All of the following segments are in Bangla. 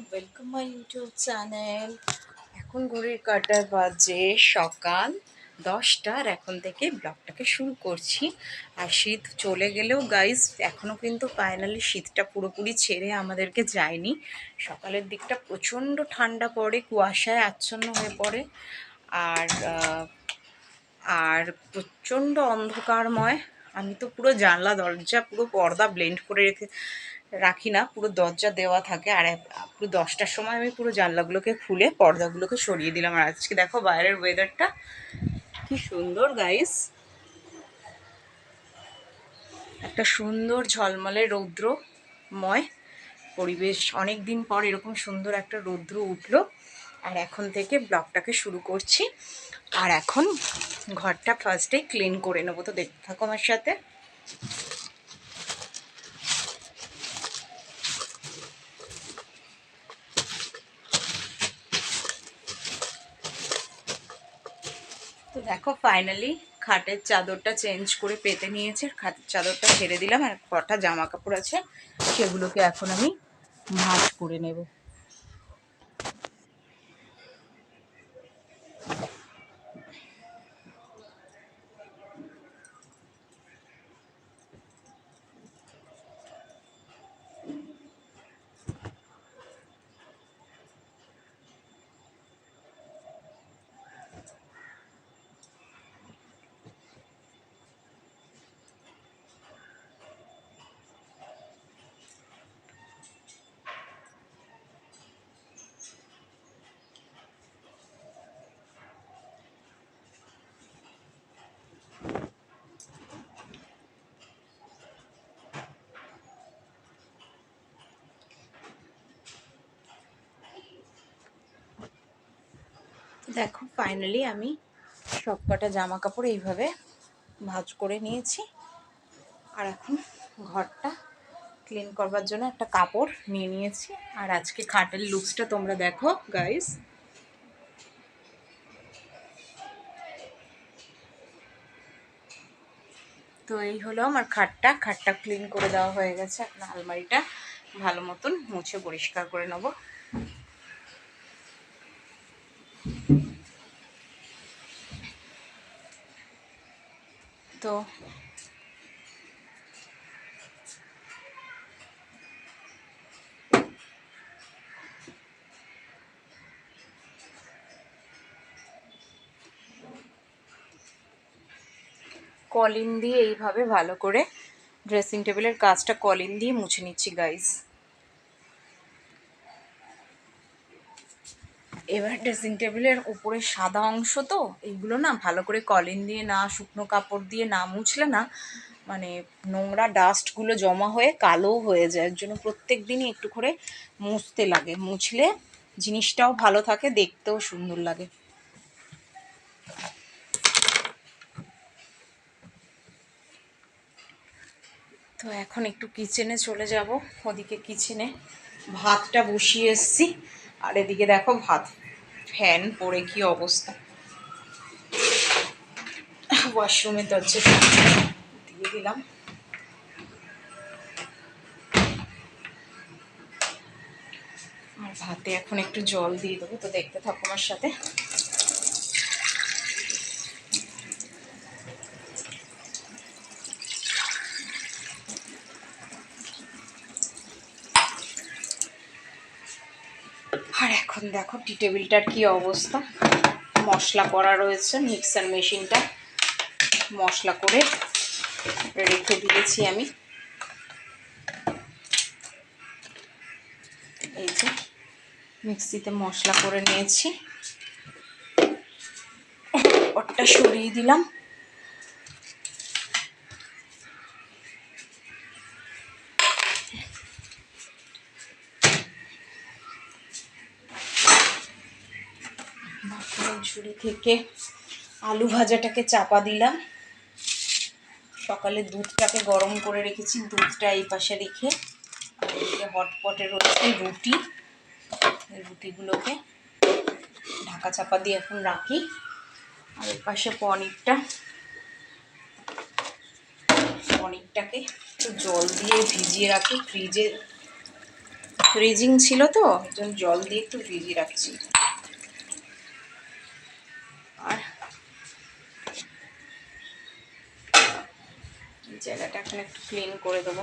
Welcome my YouTube channel. এখন ঘড়ির কাঁটা বাজে সকাল 10টা, আর এখন থেকে ব্লগটাকে শুরু করছি। আর শীত চলে গেলেও গাইস এখনও কিন্তু ফাইনালি শীতটা পুরোপুরি ছেড়ে আমাদেরকে যায়নি। সকালের দিকটা প্রচণ্ড ঠান্ডা পড়ে, কুয়াশায় আচ্ছন্ন হয়ে পড়ে, আর আর প্রচণ্ড অন্ধকারময়। আমি তো পুরো জানলা দরজা পুরো পর্দা ব্লেন্ড করে রাখি না, পুরো দরজা দেওয়া থাকে। আর পুরো 10টার সময় আমি পুরো জানলাগুলোকে খুলে পর্দাগুলোকে সরিয়ে দিলাম। আর আজকে দেখো বাইরের ওয়েদারটা কি সুন্দর একটা সুন্দর ঝলমলে রৌদ্রময় পরিবেশ। অনেক দিন পর এরকম সুন্দর একটা রৌদ্র উঠলো। আর এখন থেকে ব্লগটাকে শুরু করছি। আর এখন ঘরটা ফার্স্টে ক্লিন করে নেবো, তো দেখতে থাকো আমার সাথে। তো দেখো ফাইনালি খাটের চাদরটা চেঞ্জ করে পেতে নিয়েছে, খাটের চাদরটা ছেড়ে দিলাম। আর কটা জামা কাপড় আছে সেগুলোকে এখন আমি ভাঁজ করে নেব। দেখো ফাইনালি আমি সব কটা জামা কাপড় এইভাবে ভাঁজ করে নিয়েছি। আর এখন ঘরটা ক্লিন করবার জন্য একটা কাপড় নিয়ে নিয়েছি। আর আজকে খাটের লুকসটা তোমরা দেখো গাইস। তো এই হলো আমার খাটটা ক্লিন করে দেওয়া হয়ে গেছে। এখন আলমারিটা ভালো মতন মুছে পরিষ্কার করে নেব। তো কলিন দিয়ে এইভাবে ভালো করে ড্রেসিং টেবিলের কাজটা কলিন দিয়ে মুছে নিচ্ছি গাইজ। এবার ড্রেসিং টেবিলের উপরে সাদা অংশ, তো এইগুলো না ভালো করে কলিন দিয়ে না, শুকনো কাপড় দিয়ে না মুছলে না, মানে নোংরা ডাস্টগুলো জমা হয়ে কালো হয়ে যায়। এর জন্য প্রত্যেক দিনই একটু করে মুছতে লাগে। মুছলে জিনিসটাও ভালো থাকে, দেখতেও সুন্দর লাগে। তো এখন একটু কিচেনে চলে যাব। ওদিকে কিচেনে ভাতটা বসিয়ে এসছি। আর এদিকে দেখো ভাত ফ্যান পড়ে কি অবস্থা। ওয়াশরুমের দরজা দিয়ে দিলাম। আর ভাতে এখন একটু জল দিয়ে দেবো, তো দেখতে থাকো আমার সাথে। আর এখন দেখো টি টেবিলটার কি অবস্থা। মশলা করা রয়েছে, মিক্সার মেশিনটা মশলা করে রেখে দিয়েছি আমি। এই যে মিক্সিতে মশলা করে নিয়েছি, ওটা সরিয়ে দিলাম। ঝুড়ি থেকে আলু ভাজাটাকে চাপা দিলাম। সকালে দুধটাকে গরম করে রেখেছি, দুধটা এই পাশে রেখে আর এদিকে হটপটে রয়েছে রুটি। রুটিগুলোকে ঢাকা চাপা দিয়ে এখন রাখি। আর এর পাশে পনিরটাকে একটু জল দিয়ে ভিজিয়ে রাখি ফ্রিজে। ফ্রিজিং ছিল তো, একজন জল দিয়ে একটু ভিজিয়ে রাখছি। আর এই জায়গাটা এখন একটু ক্লিন করে দেবো।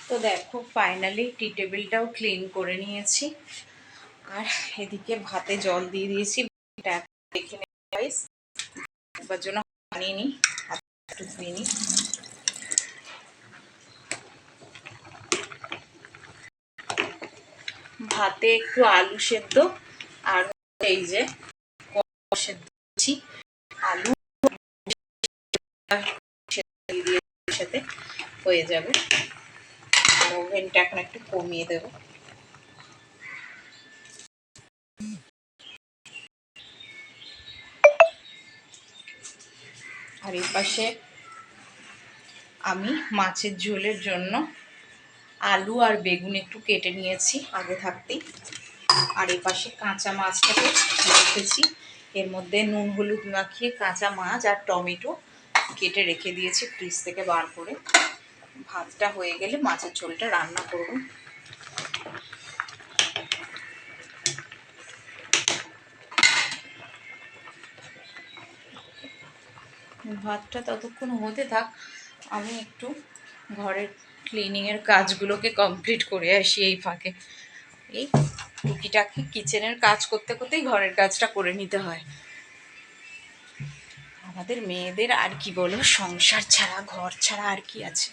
তো দেখো ফাইনালি টি টেবিলটাও ক্লিন করে নিয়েছি। আর এদিকে ভাতে জল দিয়ে দিয়েছি। দেখে একবার জন্য বানিয়ে নিই, একটু ধুয়ে নিই। ভাতে একটু আলু সেদ্ধ আর এই যে সেদ্ধ দিচ্ছি আলু দিয়ে সাথে হয়ে যাবে। আর ওভেনটা এখন একটু কমিয়ে দেবো। আর এই পাশে আমি মাছের ঝোলের জন্য আলু আর বেগুন একটু কেটে নিয়েছি আগে থাকতেই। আর এই পাশে কাঁচা মাছটাকে রেখেছি, এর মধ্যে নুন হলুদ মাখিয়ে কাঁচা মাছ আর টমেটো কেটে রেখে দিয়েছি ফ্রিজ থেকে বার করে। ভাতটা হয়ে গেলে মাছের ঝোলটা রান্না করব। ভাতটা ততক্ষণ হতে থাক, আমি একটু ঘরের ক্লিনিংয়ের কাজগুলোকে কমপ্লিট করে আসি এই ফাঁকে। এই টুকিটাকি কিচেনের কাজ করতে করতেই ঘরের কাজটা করে নিতে হয়। আমাদের মেয়েদের আর কি বলো, সংসার ছাড়া ঘর ছাড়া আর কি আছে।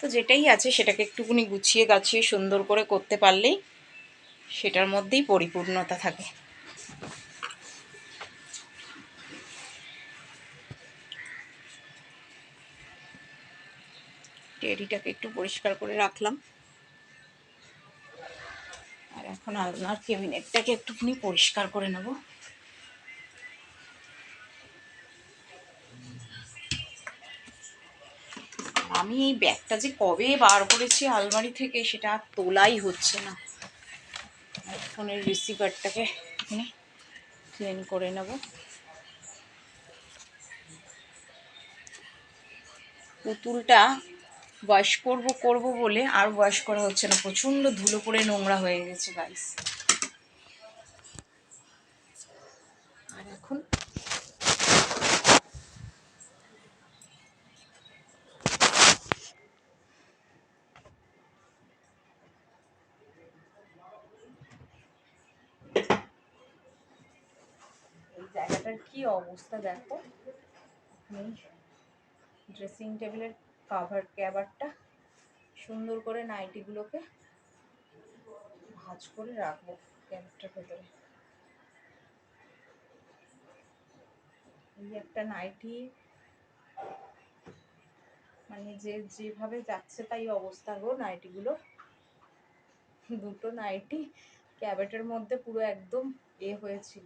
তো যেটাই আছে সেটাকে একটুখানি গুছিয়ে গাছিয়ে সুন্দর করে করতে পারলেই সেটার মধ্যেই পরিপূর্ণতা থাকে। টেরিটাকে একটু পরিষ্কার করে রাখলাম। আর এখন আলনার ক্যাবিনেটটাকে একটুখানি পরিষ্কার করে নেব। আমি এই ব্যাগটা যে কবে বার করেছি আলমারি থেকে সেটা আর তোলাই হচ্ছে না। ফোনের রিসিভারটাকে এখানে ক্লিন করে নেব। পুতুলটা ওয়াশ করব বলে আর ওয়াশ করা হচ্ছে না, প্রচণ্ড ধুলো পড়ে নোংরা হয়ে গেছে গাইস। আর এখন এই জায়গাটার কি অবস্থা দেখো। ড্রেসিং টেবিলের ক্যাভারটা সুন্দর করে নাইটিগুলোকে ভাঁজ করে রাখবো ক্যাভারটার ভেতরে। এই একটা নাইটি মানে যেভাবে যাচ্ছে তাই অবস্থা গো নাইটিগুলো। দুটো নাইটি ক্যাবেটের মধ্যে পুরো একদম হয়েছিল,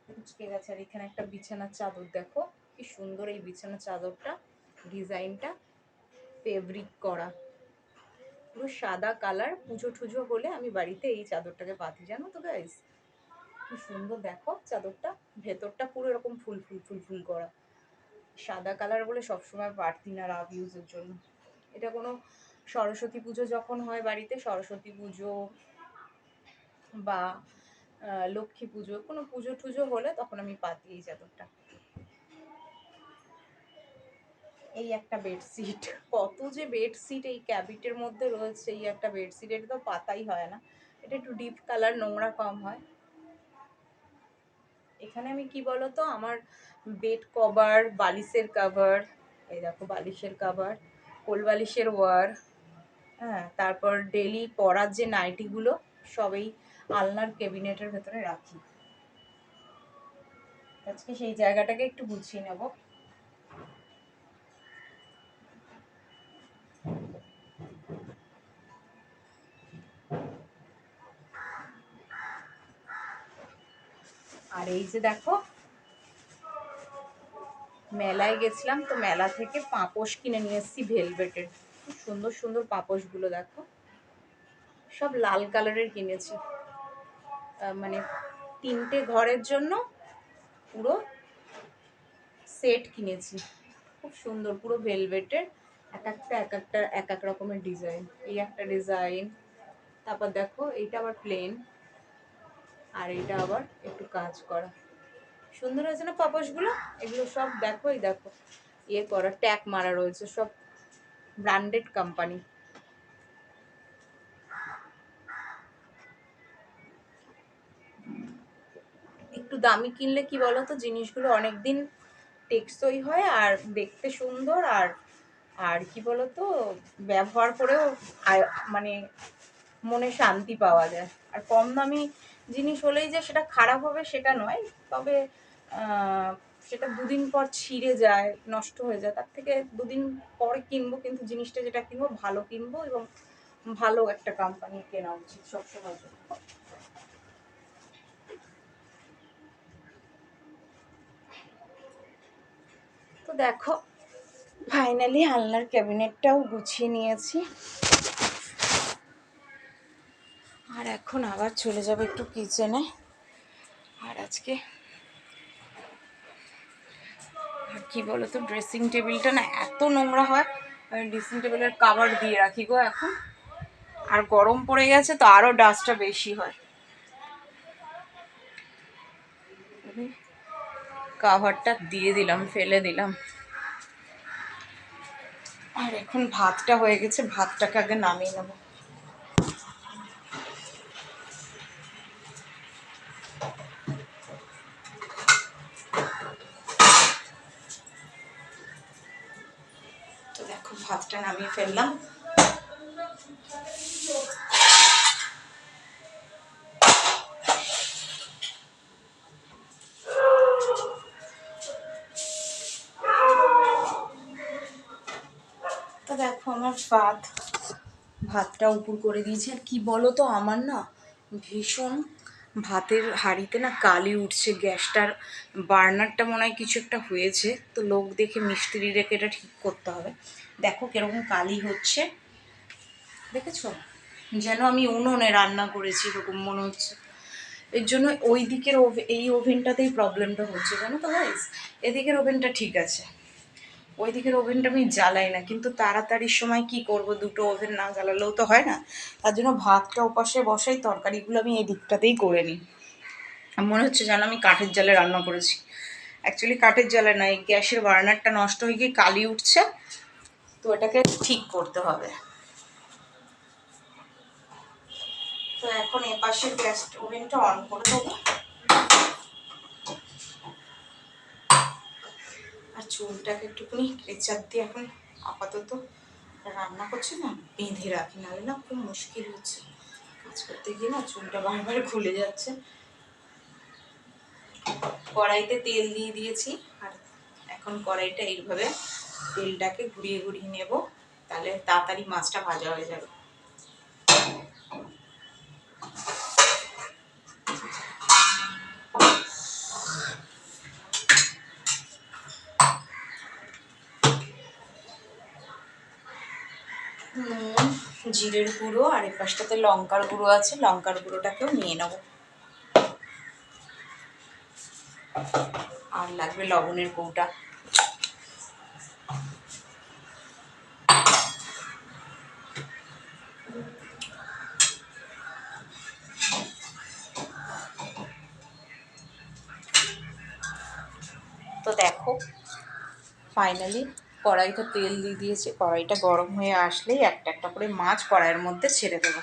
কুচকে গেছে। আর এখানে একটা বিছানার চাদর দেখো কি সুন্দর, এই বিছানার চাদরটা ডিজাইনটা ফেব্রিক করা, পুরো সাদা কালার। পুজো টুজো হলে আমি বাড়িতে এই চাদরটাকে পাতি, জানো তো গাইস কি সুন্দর দেখো চাদরটা। ভেতরটা পুরো এরকম ফুল ফুল ফুল ফুল করা, সাদা কালার বলে সবসময় পারতি না রাব ইউজের জন্য। এটা কোনো সরস্বতী পুজো যখন হয় বাড়িতে, সরস্বতী পুজো বা লক্ষ্মী পুজো, কোনো পুজো টুজো হলে তখন আমি পাতি এই চাদরটা। এই একটা বেডশিট, কত যে বেডশিট এই ক্যাবিটের মধ্যে রয়েছে। এই একটা বেডশিট, এটা তো পাতাই হয় না, এটা একটু ডিপ কালার, নোংরা কম হয়। এখানে আমি কি বলতো, আমার বেড কভার, বালিশের কভার, এই দেখো বালিশের কভার, কোল বালিশের ওয়ার, হ্যাঁ, তারপর ডেলি পরার যে নাইটিগুলো সব এই আলনার ক্যাবিনেটের ভেতরে রাখি। আজকে সেই জায়গাটাকে একটু গুছিয়ে নেব। আর এই যে দেখো, মেলায় গেছিলাম তো মেলা থেকে পাপোশ কিনে নিয়ে এসেছি ভেলভেটের। খুব সুন্দর সুন্দর পাপোশগুলো দেখো, সব লাল কালারের কিনেছি। মানে 3টে ঘরের জন্য পুরো সেট কিনেছি। খুব সুন্দর, পুরো ভেলভেটের, এক এক রকমের ডিজাইন। এই একটা ডিজাইন, তারপর দেখো এইটা আবার প্লেন, আর এইটা আবার একটু কাজ করা। সুন্দর হয়েছে না পাপোশগুলো? এগুলো সব দেখো, এই দেখো ইয়ে করা, ট্যাগ মারা রয়েছে, সব ব্র্যান্ডেড কোম্পানি। একটু দামি কিনলে কি বলতো, জিনিসগুলো অনেকদিন টেকসই হয় আর দেখতে সুন্দর, আর আর কি বলতো, ব্যবহার করেও মানে মনে শান্তি পাওয়া যায়। আর কম দামি জিনিস হলেই যে সেটা খারাপ হবে সেটা নয়, তবে সেটা দুদিন পর ছিঁড়ে যায়, নষ্ট হয়ে যায়। তার থেকে দুদিন পরে কিনবো, কিন্তু জিনিসটা যেটা কিনবো ভালো কিনবো, এবং ভালো একটা কোম্পানি কেনা উচিত সবসময় জন্য। তো দেখো ফাইনালি আলনার ক্যাবিনেটটাও গুছিয়ে নিয়েছি, আর এখন আবার চলে যাবো একটু কিচেনে। আর আজকে আর কি বলতো, ড্রেসিং টেবিলটা না এত নোংরা হয়, আমি ড্রেসিং টেবিলের কাভার দিয়ে রাখি গো এখন। আর গরম পড়ে গেছে তো আরও ডাস্টটা বেশি হয়, কাভারটা দিয়ে দিলাম, ফেলে দিলাম। আর এখন ভাতটা হয়ে গেছে, ভাতটাকে আগে নামিয়ে নেবো। তো দেখো ভাতটা নামিয়ে ফেললাম। তো দেখো আমার ভাতটা উপর করে দিয়েছি। আর কি বলো তো, আমার না ভীষণ ভাতের হাঁড়িতে না কালি উঠছে, গ্যাসটার বার্নারটা মনে হয় কিছু একটা হয়েছে, তো লোক দেখে মিস্ত্রি রেখে এটা ঠিক করতে হবে। দেখো কিরকম কালি হচ্ছে, দেখেছো? যেন আমি উনুনে রান্না করেছি এরকম মনে হচ্ছে। এর জন্য ওই দিকের এই ওভেনটাতেই প্রবলেমটা হচ্ছে, জানো তো গাইস। এদিকের ওভেনটা ঠিক আছে, ওই দিকের ওভেনটা আমি জ্বালাই না, কিন্তু তাড়াতাড়ির সময় কি করব, দুটো ওভেন না জ্বালালেও তো হয় না। তার জন্য ভাতটা ওপাশে বসাই, তরকারিগুলো আমি এই দিকটাতেই করে নিই। মনে হচ্ছে যেন আমি কাঠের জালে রান্না করেছি। অ্যাকচুয়ালি কাঠের জালে নয়, গ্যাসের বার্নারটা নষ্ট হয়ে গিয়ে কালি উঠছে, তো এটাকে ঠিক করতে হবে। তো এখন এপাশের গ্যাস ওভেনটা অন করে দেবো। আর চুলটাকে একটুখানি প্রেচার দিয়ে এখন আপাতত রান্না করছি না, বেঁধে রাখি, নাহলে না খুব মুশকিল হচ্ছে কাজ করতে গিয়ে, না চুলটা বারবার খুলে যাচ্ছে। কড়াইতে তেল দিয়ে দিয়েছি, আর এখন কড়াইটা এইভাবে তেলটাকে ঘুরিয়ে ঘুরিয়ে নেব, তাহলে তাড়াতাড়ি মাছটা ভাজা হয়ে যাবে। নুন, জিরের গুঁড়ো, আর এর পাশটাতে লঙ্কার গুঁড়ো আছে, লঙ্কার গুঁড়োটাকেও নিয়ে নেব। আর লাগবে লবণের কৌটা। তো দেখো ফাইনালি কড়াইতে তেল দিয়ে দিয়েছি, কড়াইটা গরম হয়ে আসলেই একটা একটা করে মাছ কড়াইয়ের মধ্যে ছেড়ে দেবো।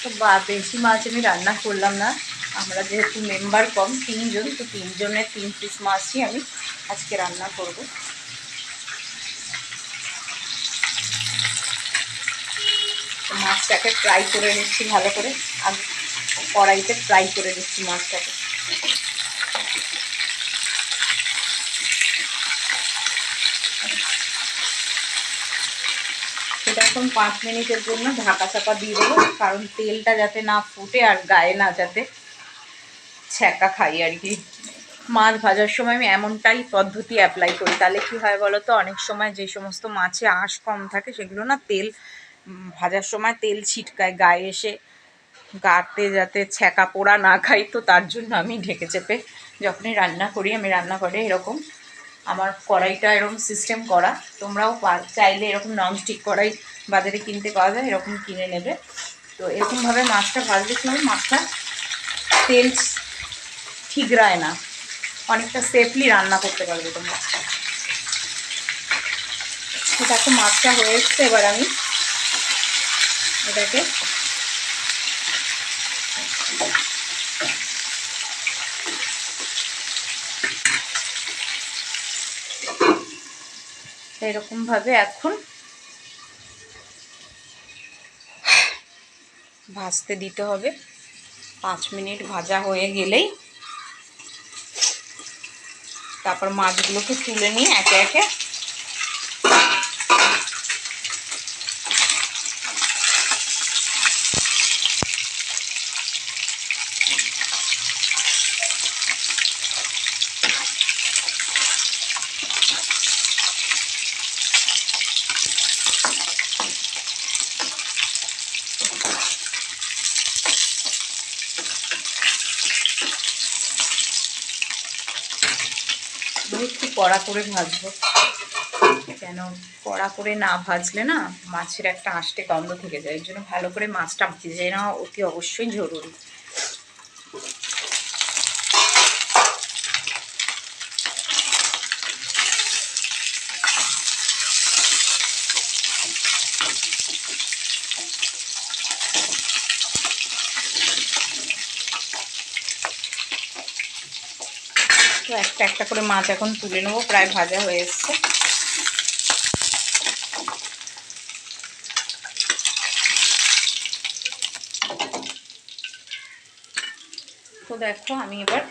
তো বেশি মাছ আমি রান্না করলাম না, আমরা যেহেতু মেম্বার কম 3 জন, তো 3 জনের 3 পিস মাছই আমি আজকে রান্না করব। তো মাছটাকে ফ্রাই করে নিচ্ছি ভালো করে, আগে কড়াইতে ফ্রাই করে নিচ্ছি মাছটাকে। সেটা এখন 5 মিনিটের জন্য ঢাকা চাপা দিয়ে দেবো, কারণ তেলটা যাতে না ফুটে আর গায়ে না যাতে ছ্যাঁকা খাই আর কি। মাছ ভাজার সময় আমি এমনটাই পদ্ধতি অ্যাপ্লাই করি, তাহলে কি হয় বলো তো, অনেক সময় যে সমস্ত মাছে আঁশ কম থাকে সেগুলো না তেল ভাজার সময় তেল ছিটকায় গায়ে এসে, গাতে যাতে ছ্যাঁকা পোড়া না খাই। তো তার জন্য আমি ঢেকে চেপে যখনই রান্না করি, আমি রান্নাঘরে এরকম আমার কড়াইটা এরকম সিস্টেম করা। তোমরাও চাইলে এরকম ননস্টিক কড়াই বাজারে কিনতে পাওয়া যায়, এরকম কিনে নেবে। তো এরকমভাবে মাছটা ভাজলে কি হবে, মাছটা তেল ঠিকরায় না, অনেকটা সেফলি রান্না করতে পারবে তোমরা। দেখো মাছটা হয়ে এসছে, এবার আমি এটাকে এরকমভাবে এখন ভাজতে দিতে হবে। 5 মিনিট ভাজা হয়ে গেলেই তারপর মাছগুলোকে তুলে নিয়ে একে একে একটু কড়া করে ভাজবো, কেন কড়া করে না ভাজলে না মাছের একটা আঁশটে গন্ধ থেকে যায়। এর জন্য ভালো করে মাছটা ভেজে নেওয়া অতি অবশ্যই জরুরি। তো একটা একটা করে মাছ এখন তুলে নেবো, প্রায় ভাজা হয়ে এসছে। তো দেখো আমি এবার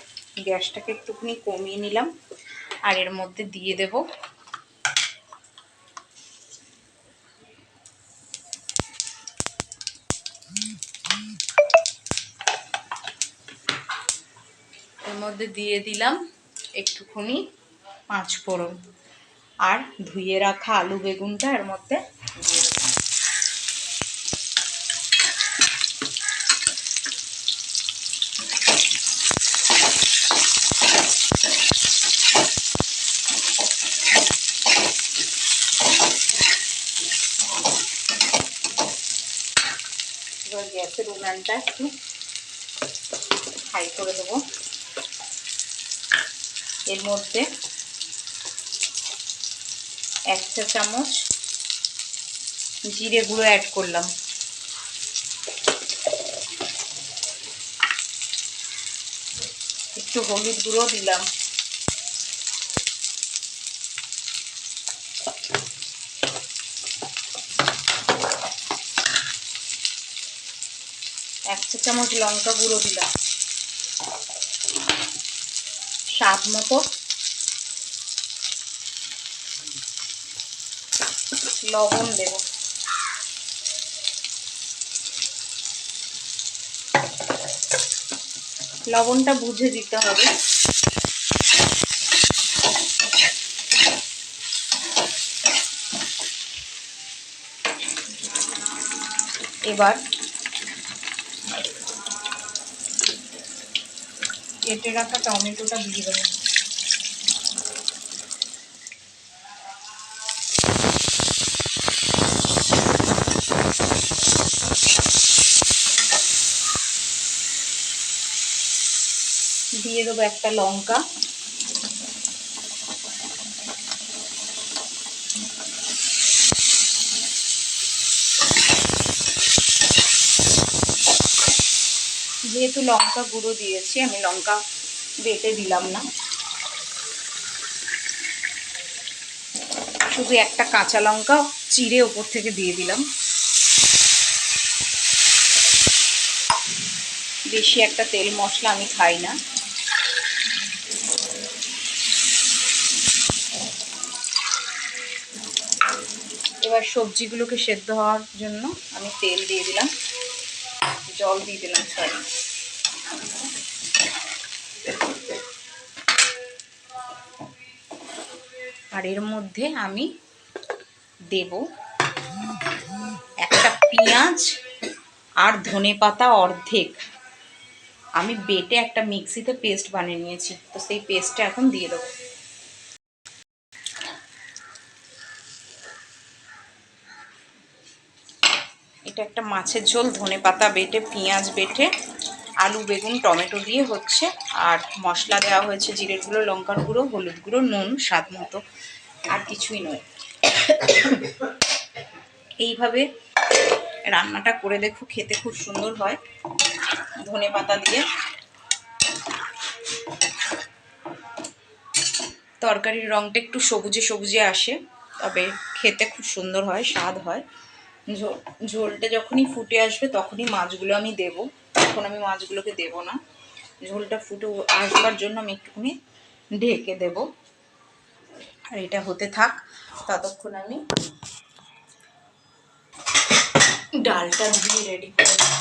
গ্যাসটাকে একটুখানি কমিয়ে নিলাম, আর এর মধ্যে দিয়ে দেব দিলাম একটুখানি 5 ফোড়ন, আর ধুয়ে রাখা আলু বেগুনটা এর মধ্যে দিয়ে দেবো। এবার গ্যাসের উনানটা একটু হাই করে দেবো। এর মধ্যে 1 চা চামচ জিরে গুঁড়ো অ্যাড করলাম, একটু হলুদ গুঁড়ো দিলাম, এক চা চামচ লঙ্কা গুঁড়ো দিলাম, স্বাদ মতো লবণ দেব, লবণটা বুঝে দিতে হবে। এবার কেটে রাখা টমেটোটা দিয়ে দেবো। দিয়ে দেবো একটা লঙ্কা, যেহেতু লঙ্কা গুঁড়ো দিয়েছি, আমি লঙ্কা বেটে দিলাম না, শুধু একটা কাঁচা লঙ্কা চিড়ে ওপর থেকে দিয়ে দিলাম। বেশি একটা তেল মশলা আমি খাই না। এবার সবজিগুলোকে সেদ্ধ হওয়ার জন্য আমি তেল দিয়ে দিলাম, জল দিয়ে দিলাম, সরি। আর এর মধ্যে আমি দেব একটা পেঁয়াজ আর ধনেপাতা অর্ধেক, আমি বেটে একটা মিক্সিতে পেস্ট বানিয়ে নিয়েছি, তো সেই পেস্টটা এখন দিয়ে দেবো। এটা একটা মাছের ঝোল, ধনেপাতা বেটে, পেঁয়াজ বেটে, আলু বেগুন টমেটো দিয়ে হচ্ছে। আর মশলা দেওয়া হয়েছে জিরের গুঁড়ো, লঙ্কার গুঁড়ো, হলুদ গুঁড়ো, নুন স্বাদ মতো, আর কিছুই নয়। এইভাবে রান্নাটা করে দেখো, খেতে খুব সুন্দর হয় ধনেপাতা দিয়ে। তরকারির রঙটা একটু সবুজে সবুজে আসে, তবে খেতে খুব সুন্দর হয়, স্বাদ হয়। ঝোলটা যখনই ফুটে আসবে তখনই মাছগুলো আমি দেব, এখন আমি মাছগুলোকে দেব না। ঝোলটা ফুটে আসবার জন্য আমি একটুখানি ঢেকে দেব। আর এটা হতে থাক, ততক্ষণ আমি ডালটা ধুয়ে রেডি করে নেব।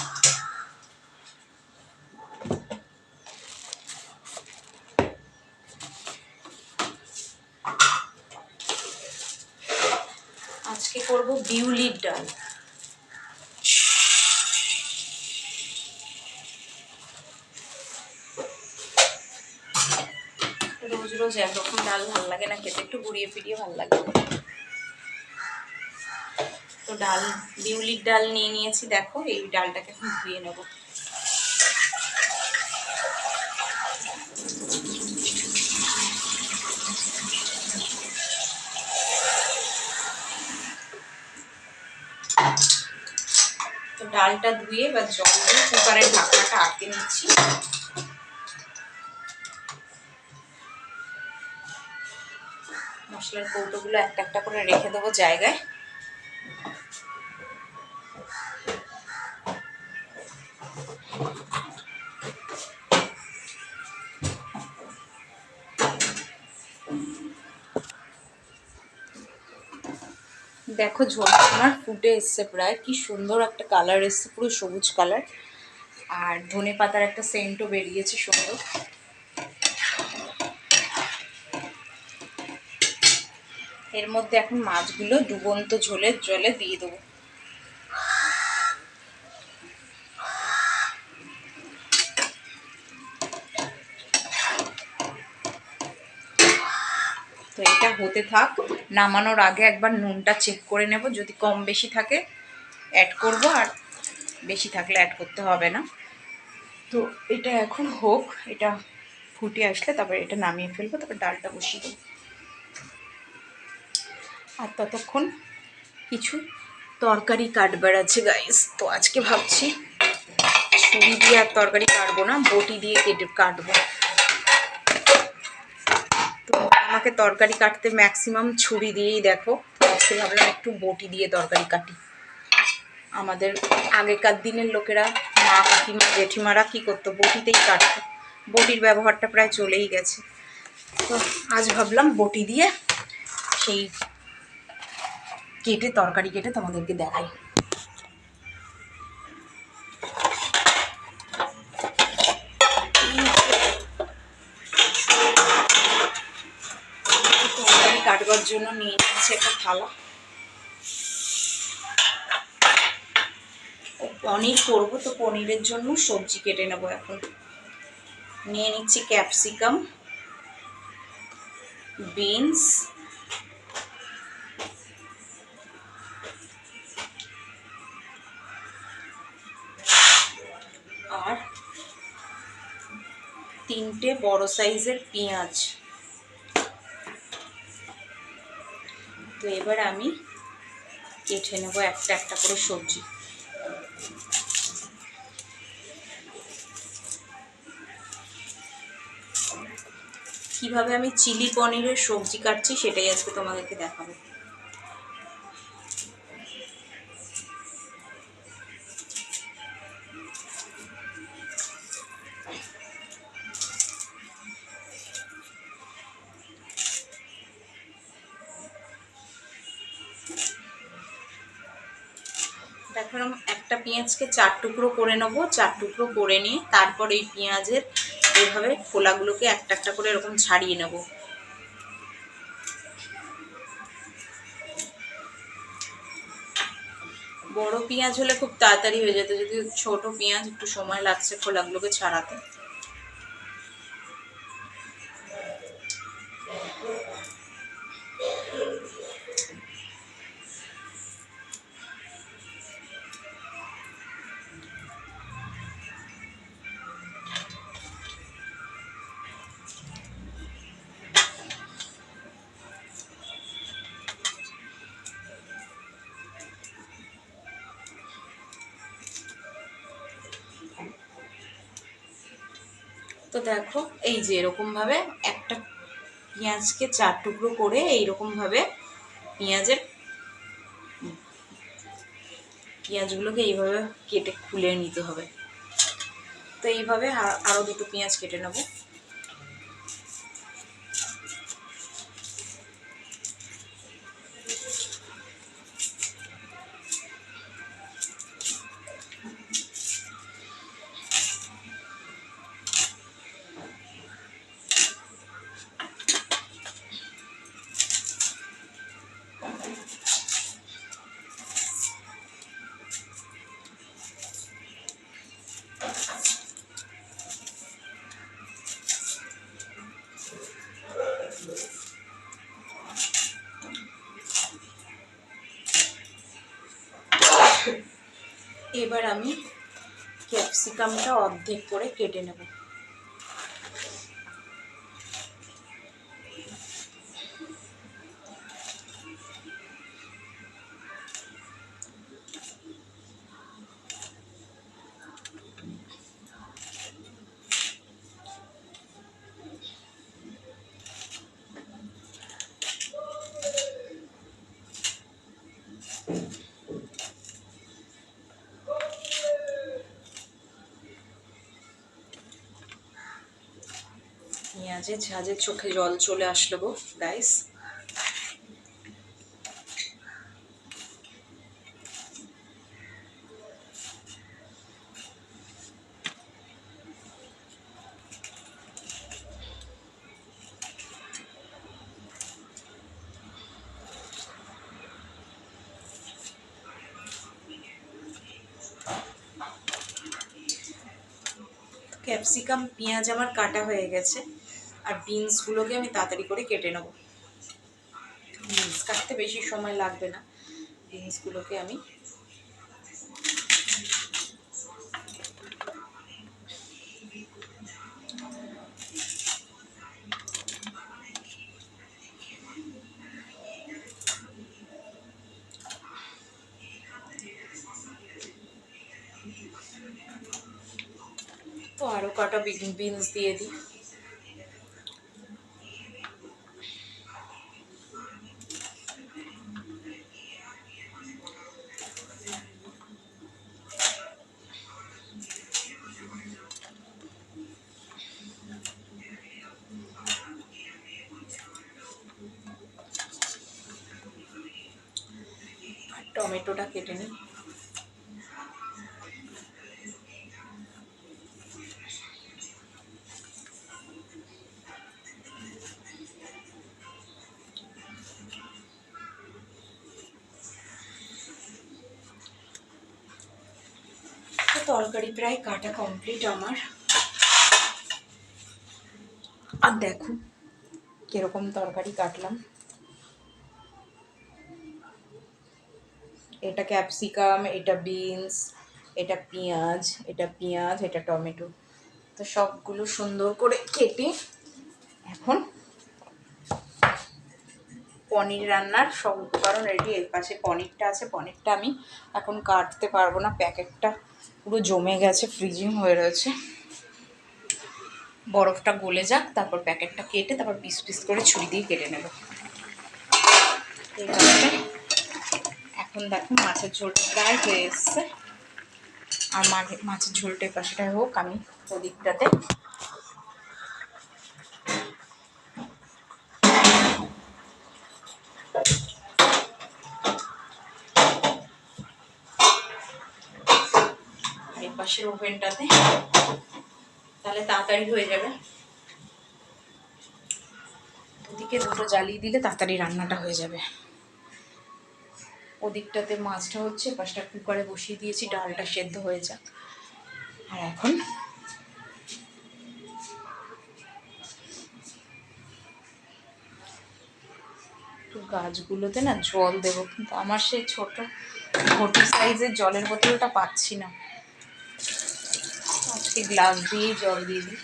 আজকে করব বিউলির ডাল। রোজ রোজ একরকম ডাল ভাল লাগে না খেতে, একটু ঘুরিয়ে ফিরিয়ে ভাল লাগে। তো ডাল, বিউলির ডাল নিয়ে নিয়েছি, দেখো এই ডালটাকে এখন ধুয়ে নেব। তো ডালটা ধুয়ে বা জল দিয়ে কুকারের ঢাকনাটা আটকে নিচ্ছি। মশলার কৌটোগুলো একটা একটা করে রেখে দেবো জায়গায়। দেখো ঝোলটা আমার ফুটে এসছে প্রায়, কি সুন্দর একটা কালার এসছে, পুরো সবুজ কালার। আর ধনে পাতার একটা সেন্টও বেরিয়েছে সুন্দর। এর মধ্যে এখন মাছগুলো ডুবন্ত ঝোলের জলে দিয়ে দেবো। তো এটা হতে থাক, নামানোর আগে একবার নুনটা চেক করে নেব, যদি কম বেশি থাকে অ্যাড করব, আর বেশি থাকলে অ্যাড করতে হবে না। তো এটা এখন হোক, এটা ফুটে আসলে তারপরে এটা নামিয়ে ফেলবো, তারপর ডালটা বসিয়ে দেবো। আর ততক্ষণ কিছু তরকারি কাটবার আছে গাইস। তো আজকে ভাবছি ছুরি দিয়ে আর তরকারি কাটবো না, বটি দিয়ে কাটবো। তো আমাকে তরকারি কাটতে ম্যাক্সিমাম ছুরি দিয়েই দেখো, আজকে ভাবলাম একটু বটি দিয়ে তরকারি কাটি। আমাদের আগেকার দিনের লোকেরা, মা কাকিমা জেঠিমারা কী করতো, বটিতেই কাটতো। বটির ব্যবহারটা প্রায় চলেই গেছে। তো আজ ভাবলাম বটি দিয়ে সেই কেটে, তরকারি কেটে তোমাদেরকে দেখাই। তরকারি কাটবার জন্য নিয়ে নিয়েছি একটা থালা। পনির করবো, তো পনিরের জন্য সবজি কেটে নেবো। এখন নিয়ে নিচ্ছি ক্যাপসিকাম, বিনস, আর 3টে বড় সাইজের পেঁয়াজ। তো এবার আমি কেটে নেবো একটা একটা করে সবজি। কিভাবে আমি চিলি পনিরের সবজি কাটছি সেটাই আজকে তোমাদেরকে দেখাবো। এখন একটা পেঁয়াজকে 4 টুকরো করে নেবো। 4 টুকরো করে নিয়ে তারপর এই পেঁয়াজের এইভাবে খোলাগুলোকে একটা একটা করে এরকম ছাড়িয়ে নেব। বড় পেঁয়াজ হলে খুব তাড়াতাড়ি হয়ে যেত, যদি ছোট পেঁয়াজ একটু সময় লাগছে খোলাগুলোকে ছাড়াতে। তো দেখো এই যে এরকম ভাবে একটা পেঁয়াজকে 4 টুকরো করে এইরকমভাবে পেঁয়াজগুলোকে এইভাবে কেটে খুলে নিতে হবে। তো এইভাবে আরো দুটো পেঁয়াজ কেটে নেব। এবার আমি ক্যাপসিকামটা অর্ধেক করে কেটে নেব। পেঁয়াজের ঝাঁঝে চোখে জল চলে আসলো গো গাইস। ক্যাপসিকাম পেঁয়াজ আমার কাটা হয়ে গেছে, আর বিনসগুলোকে আমি তাড়াতাড়ি করে কেটে নেব। বিনস কাটতে বেশি সময় লাগবে না। বিনসগুলোকে আমি তো আরও কাটা বিনস দিয়ে দিই। আর টমেটোটা কেটে নিই। তরকারি প্রায় কাটা কমপ্লিট আমার। আর দেখো কিরকম তরকারি কাটলাম। এটা ক্যাপসিকাম, এটা বিনস, এটা পেঁয়াজ, এটা টমেটো। তো সবগুলো সুন্দর করে কেটে এখন পনির রান্নার সব উপকরণ রেডি। এর পাশে পনিরটা আছে, পনিরটা আমি এখন কাটতে পারবো না, প্যাকেটটা পুরো জমে গেছে, ফ্রিজিং হয়ে রয়েছে। বরফটা গলে যাক, তারপর প্যাকেটটা কেটে তারপর পিস পিস করে ছুরি দিয়ে কেটে নেব। এইভাবে এখন দেখো মাছের ঝোলটা প্রায় হয়ে এসছে। আর মাছের ঝোলটা পাশেটায় হোক, আমি ওদিকটাতে এই পাশের ওভেনটাতে, তাহলে তাড়াতাড়ি হয়ে যাবে। ওদিকে দুটো জ্বালিয়ে দিলে তাড়াতাড়ি রান্নাটা হয়ে যাবে। ওদিকটাতে মাছটা হচ্ছে, পাশটা কুকারে বসিয়ে দিয়েছি, ডালটা সেদ্ধ হয়ে যাক। আর এখন একটু গাছগুলোতে না জল দেবো, কিন্তু আমার সেই ছোট ঘটি সাইজের জলের বোতলটা পাচ্ছি না। আজকে গ্লাস দিয়েই জল দিয়ে দিই।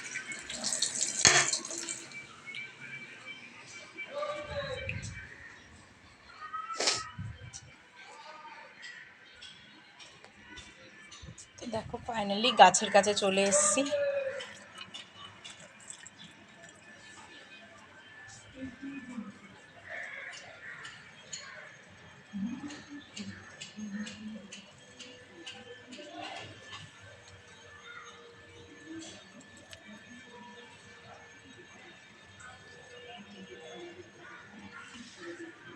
তো দেখো ফাইনালি গাছের কাছে চলে এসেছি।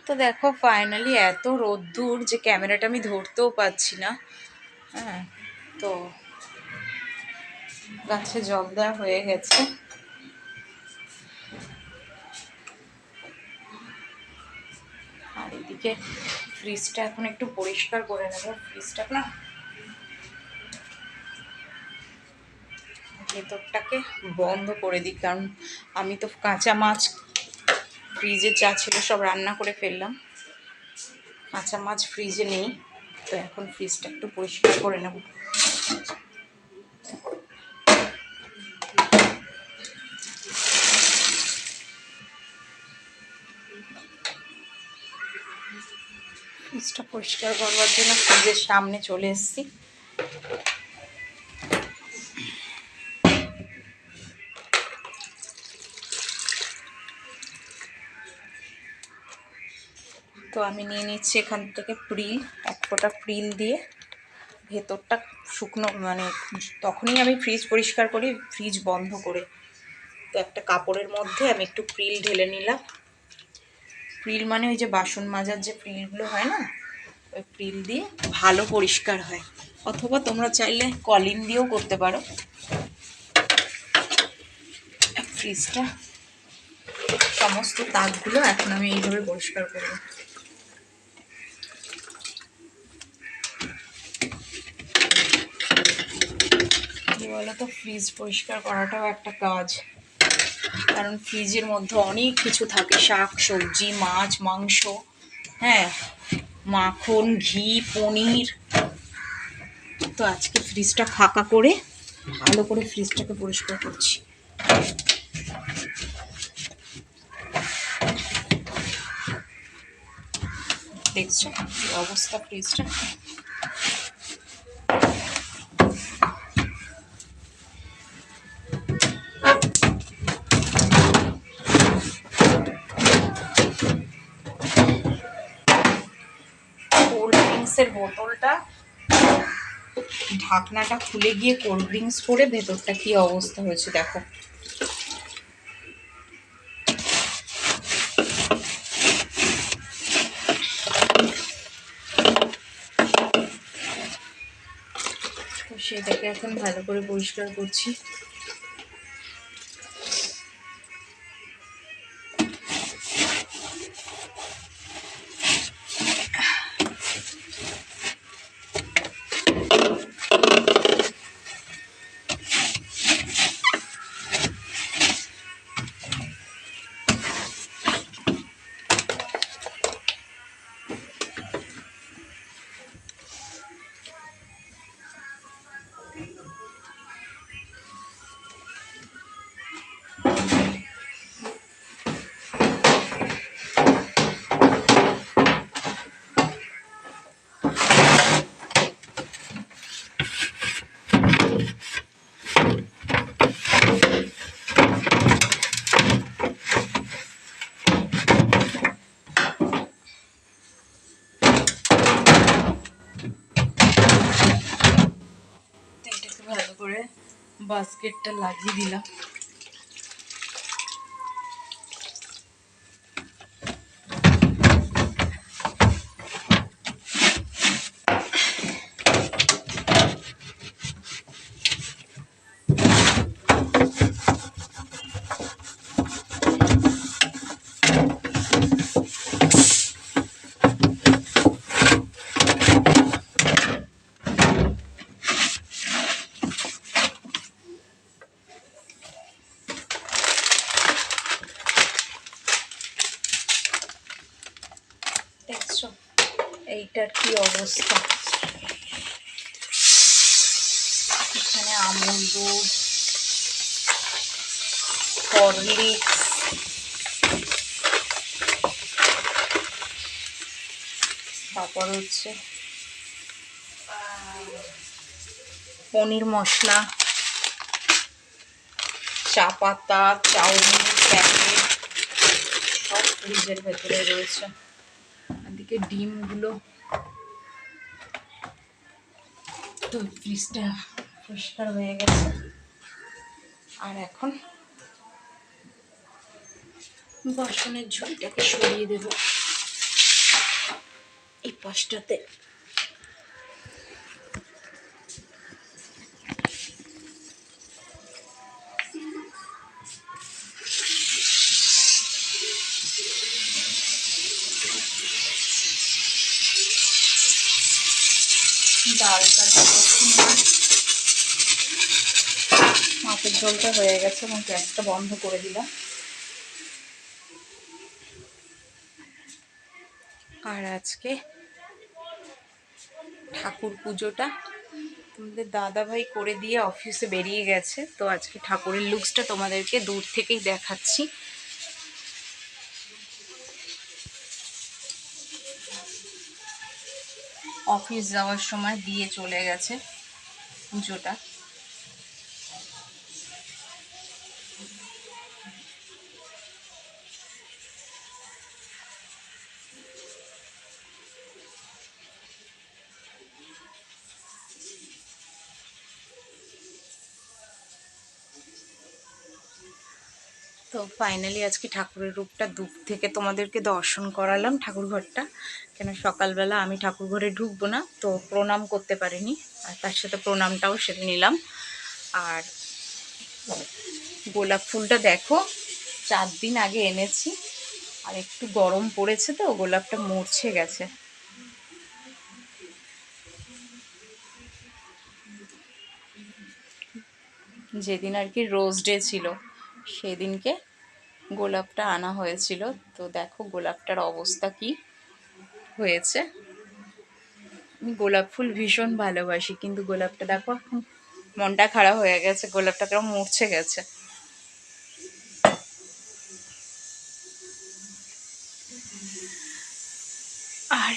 তো দেখো ফাইনালি এত রোদ্দুর যে ক্যামেরাটা আমি ধরতেও পাচ্ছি না। হ্যাঁ, তো গাছে জল দেওয়া হয়ে গেছে। আর এদিকে ফ্রিজটা এখন একটু পরিষ্কার করে নেবো। ফ্রিজটা না ভেতরটাকে বন্ধ করে দিই, কারণ আমি তো কাঁচা মাছ ফ্রিজে যা ছিল সব রান্না করে ফেললাম, কাঁচা মাছ ফ্রিজে নেই। তো এখন ফ্রিজটা একটু পরিষ্কার করে নেব। ফ্রিজটা পরিষ্কার করবার জন্য ফ্রিজের সামনে চলে এসেছি। তো আমি নিয়ে নিচ্ছি এখান থেকে প্রিল, এক ফোঁটা প্রিল দিয়ে ভেতরটা শুকনো, মানে তখনই আমি ফ্রিজ পরিষ্কার করি ফ্রিজ বন্ধ করে। তো একটা কাপড়ের মধ্যে আমি একটু প্রিল ঢেলে নিলাম। প্রিল মানে ওই যে বাসন মাজার যে প্রিলগুলো হয় না, ওই প্রিল দিয়ে ভালো পরিষ্কার হয়। অথবা তোমরা চাইলে কলিন দিয়েও করতে পারো। ফ্রিজটা সমস্ত তাকগুলো এখন আমি এইভাবে পরিষ্কার করবো। কি বলতো, ফ্রিজ পরিষ্কার করাটাও একটা কাজ, কারণ ফ্রিজের মধ্যে অনেক কিছু থাকে, শাক সবজি মাছ মাংস, হ্যাঁ, মাখন ঘি পনির। তো আজকে ফ্রিজটা ফাঁকা করে ভালো করে ফ্রিজটাকে পরিষ্কার করছি। দেখছো কি অবস্থা ফ্রিজটা। কোল্ড ড্রিঙ্কসের বোতলটা ঢাকনাটা খুলে গিয়ে কোল্ড ড্রিঙ্কস করে ভেতরটা কি অবস্থা হয়েছে দেখো। তো সেটাকে এখন ভালো করে পরিষ্কার করছি। করে বাস্কেটটা লাগিয়ে দিলাম। দেখছো এইটার কি অবস্থা। এখানে আমুল দুধ, হরলিক্স, তারপর হচ্ছে পনির মশলা, চা পাতা, চাউমিন প্যাকেট সব ফ্রিজের ভেতরে রয়েছে। এদিকে ডিমগুলো তো ফ্রিজটা পরিষ্কার হয়ে গেছে। আর এখন বাসনের ঝুড়িটাকে সরিয়ে দেব এই পাশটাতে। ডালটা মাছের ঝোলটা হয়ে গেছে এবং গ্যাসটা বন্ধ করে দিলাম। আর আজকে ঠাকুর পুজোটা তোমাদের দাদাভাই করে দিয়ে অফিসে বেরিয়ে গেছে, তো আজকে ঠাকুরের লুকসটা তোমাদেরকে দূর থেকেই দেখাচ্ছি। অফিস যাওয়ার সময় দিয়ে চলে গেছে পুজোটা। তো ফাইনালি আজকে ঠাকুরের রূপটা দূর থেকে তোমাদেরকে দর্শন করালাম ঠাকুর ঘরটা। কেন সকালবেলা আমি ঠাকুর ঘরে ঢুকবো না, তো প্রণাম করতে পারিনি, আর তার সাথে প্রণামটাও সেরে নিলাম। আর গোলাপ ফুলটা দেখো 4 দিন আগে এনেছি, আর একটু গরম পড়েছে তো গোলাপটা মরছে গেছে। যেদিন আর কি রোজ ডে ছিল সেদিনকে গোলাপটা আনা হয়েছিল। তো দেখো গোলাপটার অবস্থা কি হয়েছে। আমি গোলাপ ফুল ভীষণ ভালোবাসি, কিন্তু গোলাপটা দেখো মনটা খারাপ হয়ে গেছে, গোলাপটা কেমন মরছে গেছে। আর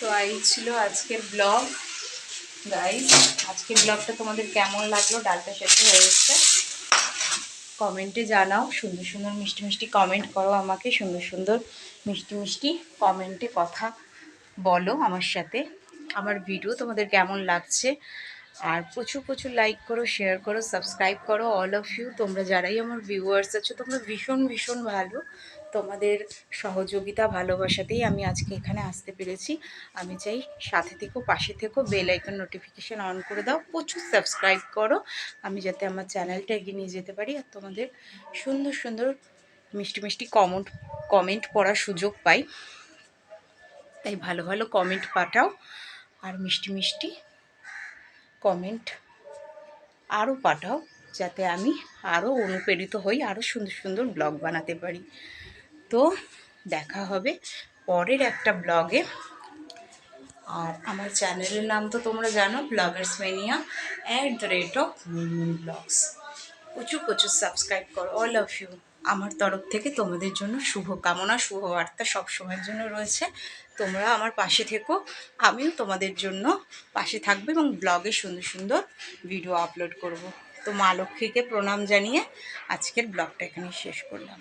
তো এই ছিল আজকের ব্লগ গাইস। আজকের ব্লগটা তোমাদের কেমন লাগলো, ডালটা সেদ্ধ হয়ে এসছে, কমেন্টে জানাও। সুন্দর সুন্দর মিষ্টি মিষ্টি কমেন্ট করো আমাকে, সুন্দর সুন্দর মিষ্টি মিষ্টি কমেন্টে কথা বলো আমার সাথে। আমার ভিডিও তোমাদের কেমন লাগছে, আর প্রচুর প্রচুর লাইক করো, শেয়ার করো, সাবস্ক্রাইব করো অল অফ ইউ। তোমরা যারাই আমার ভিউয়ার্স আছো তোমরা ভীষণ ভীষণ ভালো। তোমাদের সহযোগিতা ভালোবাসাতেই আমি আজকে এখানে আসতে পেরেছি। আমি চাই সাথে থেকো, পাশে থেকো, বেল আইকন নোটিফিকেশান অন করে দাও, প্রচুর সাবস্ক্রাইব করো, আমি যাতে আমার চ্যানেলটা এগিয়ে নিয়ে যেতে পারি আর তোমাদের সুন্দর সুন্দর মিষ্টি মিষ্টি কমেন্ট পড়ার সুযোগ পাই। তাই ভালো ভালো কমেন্ট পাঠাও, আর মিষ্টি মিষ্টি কমেন্ট আরও পাঠাও, যাতে আমি আরও অনুপ্রেরিত হই, আরও সুন্দর সুন্দর ব্লগ বানাতে পারি। তো দেখা হবে পরের একটা ব্লগে। আর আমার চ্যানেলের নাম তো তোমরা জানো, ব্লগার্স ম্যানিয়া @মিনমিন ব্লগস। প্রচুর প্রচুর সাবস্ক্রাইব করো অল অফ ইউ। আমার তরফ থেকে তোমাদের জন্য শুভকামনা, শুভবার্তা সবসময়ের জন্য রয়েছে। তোমরা আমার পাশে থেকো, আমিও তোমাদের জন্য পাশে থাকবো এবং ব্লগে সুন্দর সুন্দর ভিডিও আপলোড করব। তো মা লক্ষ্মীকে প্রণাম জানিয়ে আজকের ব্লগটা এখানেই শেষ করলাম।